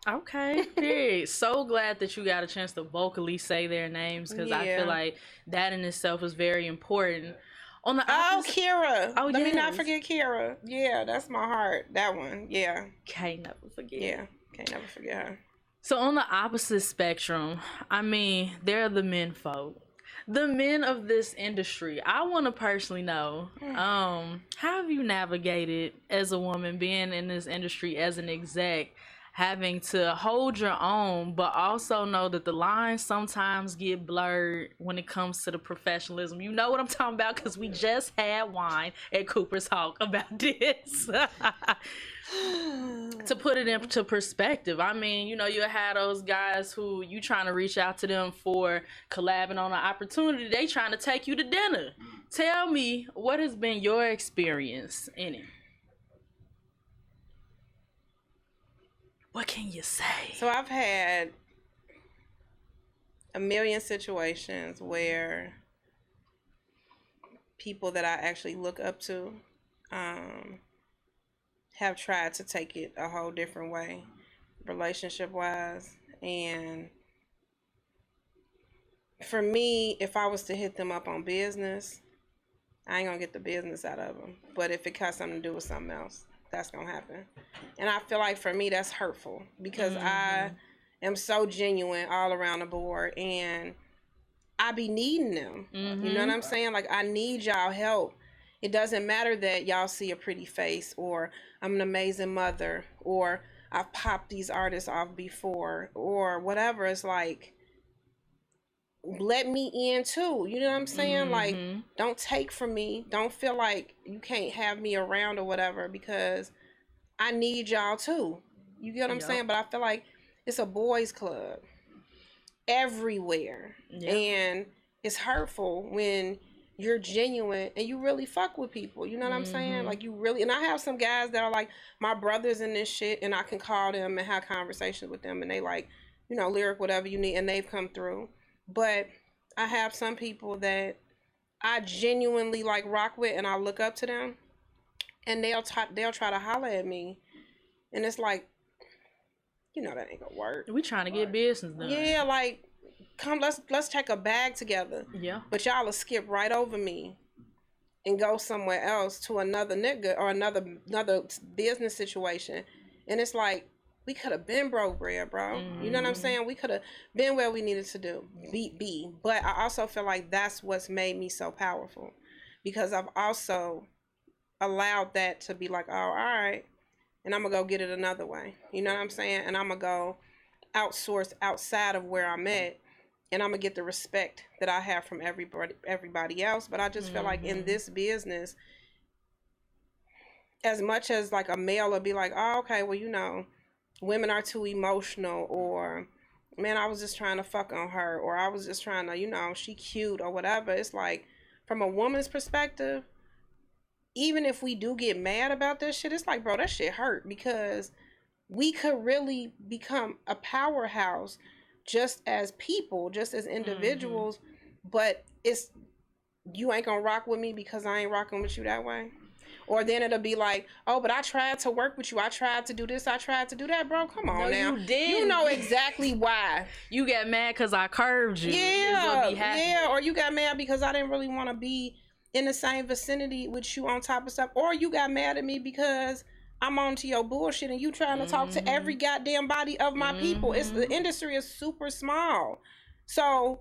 Okay, period. So glad that you got a chance to vocally say their names, because I feel like that in itself is very important. On the Kira. Oh, Let me not forget Kira. Yeah, that's my heart. That one. Yeah. Can't never forget. Yeah, can't never forget her. So on the opposite spectrum, I mean, they're the men folk. The men of this industry. I want to personally know, how have you navigated as a woman being in this industry as an exec, having to hold your own, but also know that the lines sometimes get blurred when it comes to the professionalism. You know what I'm talking about, because we just had wine at Cooper's Hawk about this. To put it into perspective, I mean, you know, you had those guys who you trying to reach out to them for collabing on an opportunity. They trying to take you to dinner. Tell me, what has been your experience in it? What can you say? So I've had a million situations where people that I actually look up to have tried to take it a whole different way, relationship-wise. And for me, if I was to hit them up on business, I ain't gonna get the business out of them. But if it got something to do with something else, that's gonna happen. And I feel like for me, that's hurtful, because I am so genuine all around the board, and I be needing them. You know what I'm saying? Like, I need y'all help. It doesn't matter that y'all see a pretty face, or I'm an amazing mother, or I've popped these artists off before, or whatever. It's like, let me in too. You know what I'm saying? Like, don't take from me. Don't feel like you can't have me around or whatever, because I need y'all too. You get what I'm saying? But I feel like it's a boys club everywhere. And it's hurtful when you're genuine and you really fuck with people. You know what I'm saying? Like, you really, and I have some guys that are like my brothers in this shit, and I can call them and have conversations with them, and they like, you know, Lyric, whatever you need, and they've come through. But I have some people that I genuinely like rock with, and I look up to them, and they'll try to holler at me, and it's like, you know, that ain't gonna work. We trying to get business done. Yeah, like, come, let's take a bag together. Yeah. But y'all will skip right over me and go somewhere else to another nigga or another business situation, and it's like, we could have been broke bread, bro. You know what I'm saying? We could have been where we needed to be. But I also feel like that's what's made me so powerful, because I've also allowed that to be like, oh, all right, and I'm gonna go get it another way. You know what I'm saying? And I'm gonna go outsource outside of where I'm at, and I'm gonna get the respect that I have from everybody else. But I just feel like in this business, as much as like a male will be like, oh, okay, well, you know, women are too emotional, or, man, I was just trying to fuck on her, or I was just trying to, you know, she cute or whatever. It's like, from a woman's perspective, even if we do get mad about this shit, it's like, bro, that shit hurt, because we could really become a powerhouse just as people, just as individuals. But it's, you ain't gonna rock with me because I ain't rocking with you that way. Or then it'll be like, oh, but I tried to work with you. I tried to do this. I tried to do that, bro. Come on now. You did. You know exactly why. You got mad because I curved you. Yeah. Or you got mad because I didn't really want to be in the same vicinity with you on top of stuff. Or you got mad at me because I'm on to your bullshit and you trying to talk to every goddamn body of my people. It's, the industry is super small. So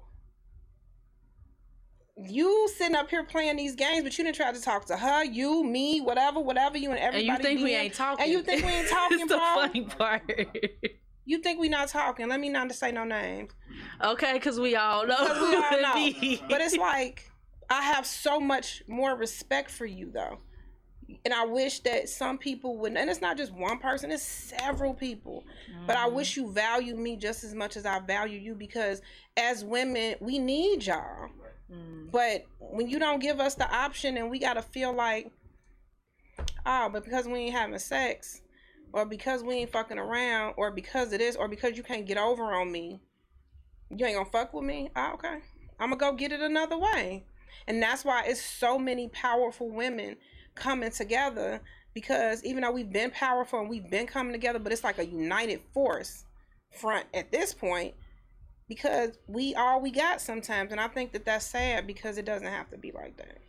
you sitting up here playing these games, but you didn't try to talk to her, you, me, whatever, you and everybody. And you think we ain't talking. And you think we ain't talking, It's the bro. funny part. You think we not talking. Let me not say no names. Okay, because we all know. Because we all know. But it's like, I have so much more respect for you, though. And I wish that some people would, and it's not just one person, it's several people. But I wish you value me just as much as I value you, because as women, we need y'all. But when you don't give us the option and we got to feel like, oh, but because we ain't having sex, or because we ain't fucking around, or because of this, or because you can't get over on me, you ain't gonna fuck with me? Oh, okay. I'm gonna go get it another way. And that's why it's so many powerful women coming together, because even though we've been powerful and we've been coming together, but it's like a united force front at this point, because we all we got sometimes. And I think that that's sad, because it doesn't have to be like that.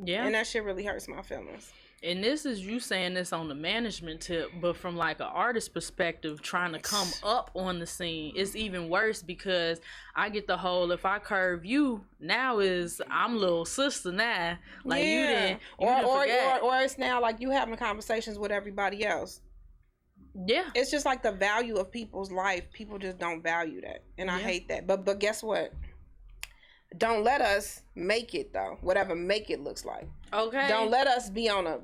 Yeah. And that shit really hurts my feelings. And this is you saying this on the management tip, but from like an artist perspective, trying to come up on the scene, it's even worse, because I get the whole, if I curve you, now is I'm little sister now. Like you didn't forget. Or it's now like you having conversations with everybody else. Yeah. It's just like the value of people's life. People just don't value that. And I hate that. But guess what? Don't let us make it though. Whatever make it looks like. Okay. Don't let us be on a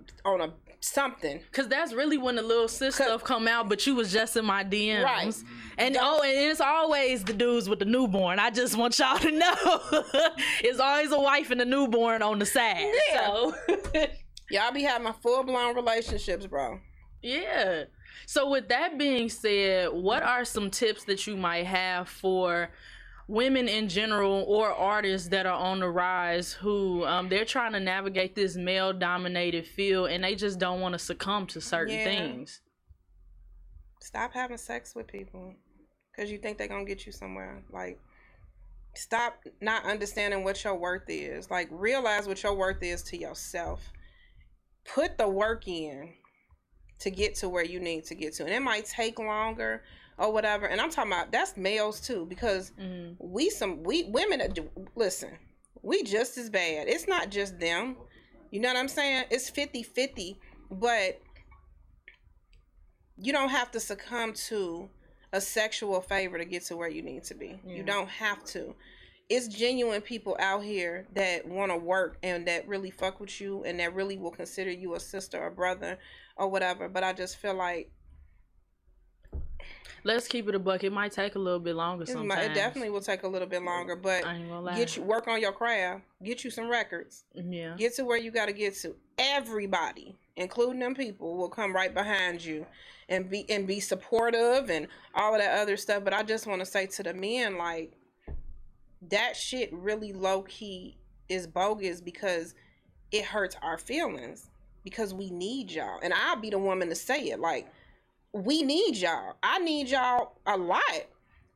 something. Cause that's really when the little sis stuff come out, but you was just in my DMs. Right. And and it's always the dudes with the newborn. I just want y'all to know. It's always a wife and a newborn on the side. Yeah. So Y'all be having full blown relationships, bro. yeah. So with that being said, what are some tips that you might have for women in general or artists that are on the rise who they're trying to navigate this male dominated field and they just don't want to succumb to certain things? Stop having sex with people because you think they're gonna get you somewhere. Like, stop not understanding what your worth is. Like, realize what your worth is to yourself. Put the work in to get to where you need to get to, and it might take longer or whatever. And I'm talking about that's males too, because we women that do, listen, we just as bad. It's not just them, you know what I'm saying? It's 50-50, but you don't have to succumb to a sexual favor to get to where you need to be. You don't have to. It's genuine people out here that want to work and that really fuck with you and that really will consider you a sister or brother or whatever. But I just feel like, let's keep it a buck. It might take a little bit longer sometimes. It definitely will take a little bit longer, but I ain't gonna lie. work on your craft. Get you some records. Yeah. Get to where you got to get to. Everybody, including them people, will come right behind you and be supportive and all of that other stuff. But I just want to say to the men, like, that shit really low key is bogus, because it hurts our feelings, because we need y'all. And I'll be the woman to say it, like, we need y'all. I need y'all a lot,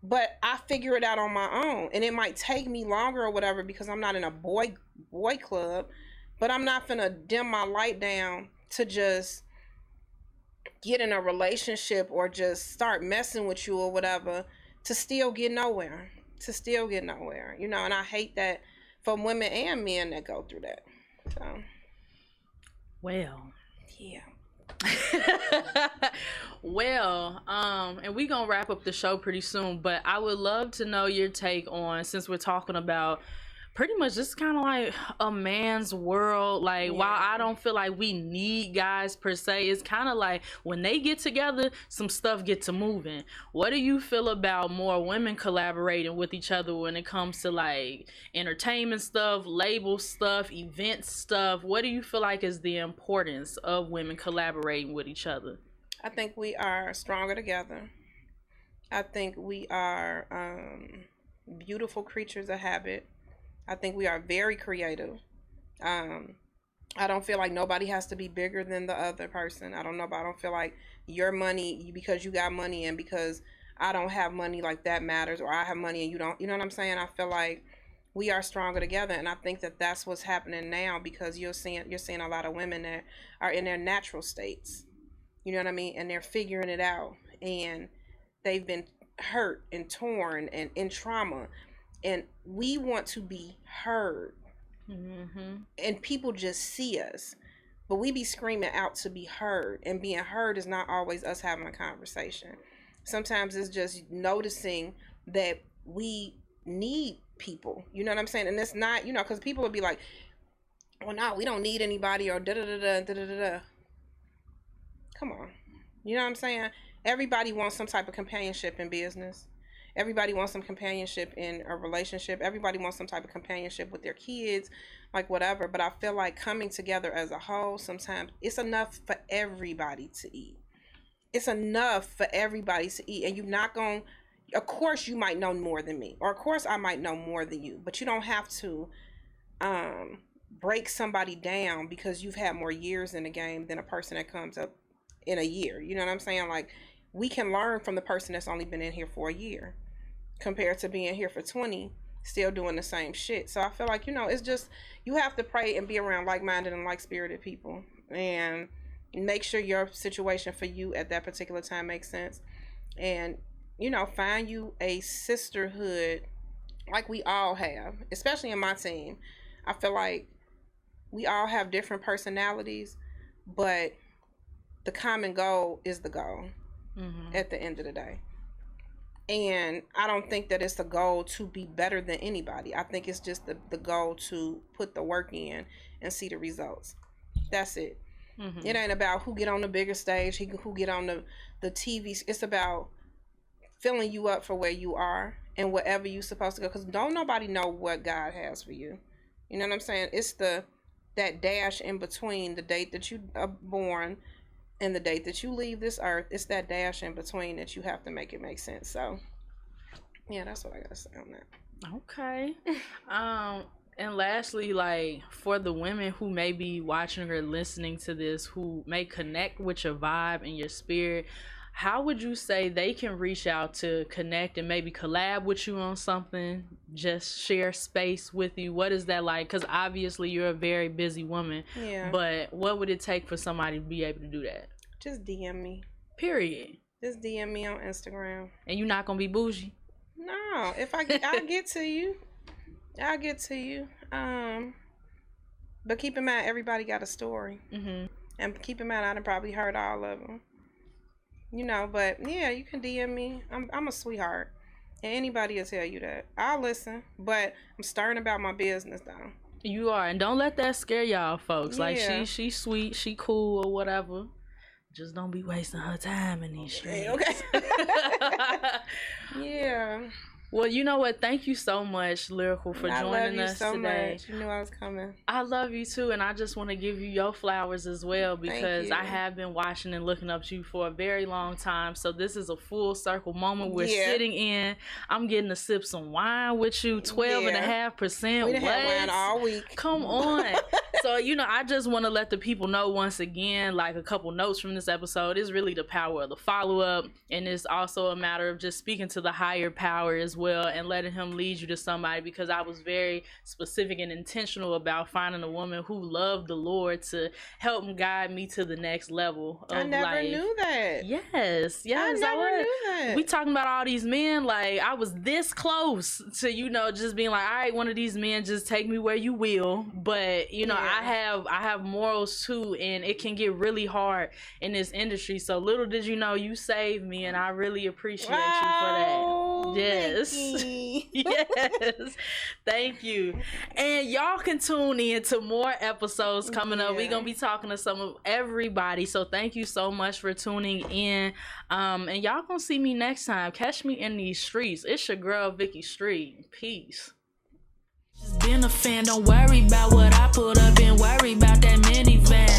but I figure it out on my own, and it might take me longer or whatever, because I'm not in a boy club. But I'm not finna dim my light down to just get in a relationship or just start messing with you or whatever to still get nowhere. You know, and I hate that for women and men that go through that. So, well, yeah. Well, and we gonna wrap up the show pretty soon, but I would love to know your take on, since we're talking about pretty much just kind of like a man's world, like, while I don't feel like we need guys per se, it's kind of like when they get together, some stuff gets to moving. What do you feel about more women collaborating with each other when it comes to like entertainment stuff, label stuff, event stuff? What do you feel like is the importance of women collaborating with each other? I think we are stronger together. I think we are beautiful creatures of habit. I think we are very creative. I don't feel like nobody has to be bigger than the other person. I don't feel like your money, because you got money, and because I don't have money, like that matters, or I have money and you don't. You know what I'm saying? I feel like we are stronger together, and I think that that's what's happening now, because you're seeing a lot of women that are in their natural states. You know what I mean? And they're figuring it out, and they've been hurt and torn and in trauma. And we want to be heard. And people just see us, but we be screaming out to be heard, and being heard is not always us having a conversation. Sometimes it's just noticing that we need people, you know what I'm saying? And it's not, you know, because people would be like, well, no, we don't need anybody, or da-da-da-da. Come on, you know what I'm saying? Everybody wants some type of companionship in business. Everybody wants some companionship in a relationship. Everybody wants some type of companionship with their kids, like whatever. But I feel like coming together as a whole, sometimes it's enough for everybody to eat. It's enough for everybody to eat. And you're not going of course you might know more than me, or of course I might know more than you, but you don't have to break somebody down because you've had more years in the game than a person that comes up in a year. You know what I'm saying? Like, we can learn from the person that's only been in here for a year compared to being here for 20, still doing the same shit. So I feel like, you know, it's just, you have to pray and be around like-minded and like-spirited people, and make sure your situation for you at that particular time makes sense. And, you know, find you a sisterhood like we all have, especially in my team. I feel like we all have different personalities, but the common goal is the goal at the end of the day. And I don't think that it's a goal to be better than anybody. I think it's just the goal to put the work in and see the results. That's it. It ain't about who get on the bigger stage, who get on the TV. It's about filling you up for where you are and wherever you're supposed to go. Because don't nobody know what God has for you. You know what I'm saying? It's that dash in between the date that you are born and the date that you leave this earth. It's that dash in between that you have to make it make sense. So, yeah, that's what I gotta say on that. Okay. And lastly, like, for the women who may be watching or listening to this, who may connect with your vibe and your spirit, how would you say they can reach out to connect and maybe collab with you on something, just share space with you? What is that like? Because obviously you're a very busy woman. Yeah. But what would it take for somebody to be able to do that? Just DM me. Period. Just DM me on Instagram. And you're not going to be bougie? No. If I'll get to you. I'll get to you. But keep in mind, everybody got a story. And keep in mind, I done probably heard all of them. You know, but yeah, you can DM me. I'm a sweetheart. And anybody will tell you that. I'll listen, but I'm stern about my business, though. You are. And don't let that scare y'all, folks. Yeah. Like, she's sweet, she cool or whatever. Just don't be wasting her time in these streets. Okay. Yeah. Well, you know what? Thank you so much, Lyrical, for joining us so today. Much. You knew I was coming. I love you too, and I just want to give you your flowers as well, because I have been watching and looking up to you for a very long time. So this is a full circle moment. We're sitting in. I'm getting to sip some wine with you, 12.5%. We done had wine all week. Come on. So, you know, I just want to let the people know once again, like, a couple notes from this episode is really the power of the follow-up, and it's also a matter of just speaking to the higher power as well and letting him lead you to somebody, because I was very specific and intentional about finding a woman who loved the Lord to help and guide me to the next level of life. I never knew that. Yes. I never knew that. We talking about all these men, like, I was this close to, you know, just being like, all right, one of these men, just take me where you will. But, you know, I have morals too, and it can get really hard in this industry. So little did you know, you saved me, and I really appreciate you for that. Yes. Yes. Thank you. And y'all can tune in to more episodes coming up. We're going to be talking to some of everybody. So thank you so much for tuning in. And y'all going to see me next time. Catch me in these streets. It's your girl, Vicki Street. Peace. Just been a fan. Don't worry about what I put up and worry about that minivan.